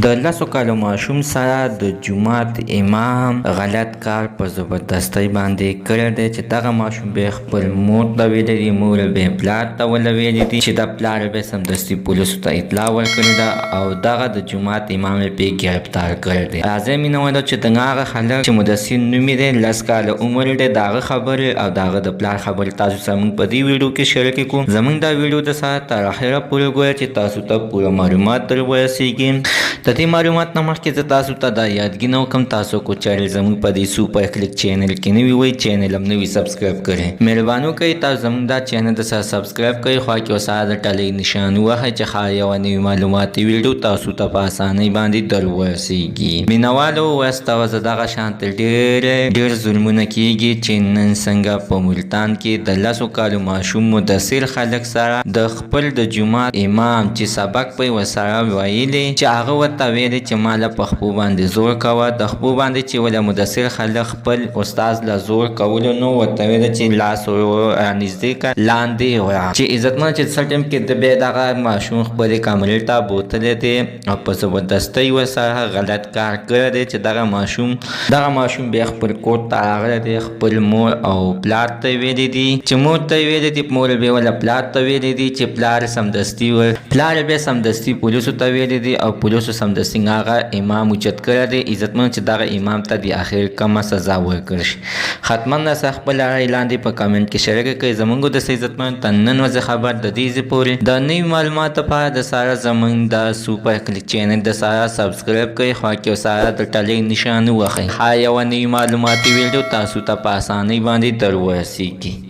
د لسو کالو ماشوم سره د جومات امام غلط کار په زبردستۍ باندې کړی دی چې دغه ماشوم به خپل مور ته ویلی دي، مور به پلار ته ویلی دي چې د پلار به سمدستي پولیسو ته اطلاع ورکړې ده او دغه د جومات امام به ګرفتار کړی دی. راځئ مینهوالو چې دغه هغه خلک چې مدثر نوم یې دی، 10 کاله عمر دی، د هغه خبرې او د هغه د پلار خبرې تاسو سره موږ په دې ویډیو کې شریکې کړو. زموږ دا ویډیو د سره تر اخره پورې ګورئ چې تاسو ته پوره معلومات در ورسیږي. د دې معلومات نه مخکې زه تاسو ته دا یادګي نه وکړم، تاسو کو چینل زموږ په دې سوپر کلیک چینل کې نوي وئ، چینل هم نوي سبسکرایب کړئ. مهرباني وکړئ تاسو زموږ دا چینل د سره سبسکرایب کړئ، خوا کې ورسره د ټلۍ نشان ووهئ چې ښایي یوه نوي معلوماتي ویډیو تاسو ته په اسانۍ باندې در ورسیږي. مینهوالو وسته ورځه دغه شانته ډېر ظلمونه کیږي چې نن څنګه په ملتان کې د 10 کالو ماشوم مدثر خلک سره د خپل د جومات امام چې سبق به یې ورسره ویلی چې هغه ورته ویلې چې ما له په خپو باندې زور کوه، د خپو باندې چې ولې مدثر خلک خپل استاد له زور کولو نو ورته ویله چې لاس رانږدې کړه لاندې وړه. چې عزتمن چې څه ټایم کې د بیا دغه ماشوم خپلې کامرې ته بوتلی دی او په زبردستۍ ورسره غلط کار کړی دی چې دغه ماشوم بیا خپل کور ته راغلی دی، خپل مور او پلار ته ویلی دي چې مور ته ویلی دي، مور بیا وله پلار ته ویلی دي چې پلار بیا سمدستي پولیسو ته ویلی دي او پولیسو سمدستي هغه امام اوچت کړی دی. عزتمن چې دغه امام ته د اخر کمه سزا ورکړل شي. حتما تاسو خپل رایې لاندې په کامنټ کې شریکه کړئ. زموږ د عزتمن ته نن ورځې خبر د دې ځای پورې د نوي معلوماتو لپاره د ساره زموږ د سوپر کلیک چینل د ساره سبسکرایب کړئ، خوا کې ورسره د ټلۍ نشان ووهئ. ښایي یوه نوي معلوماتي ویډیو تاسو ته په اسانۍ باندې در ورسیږي.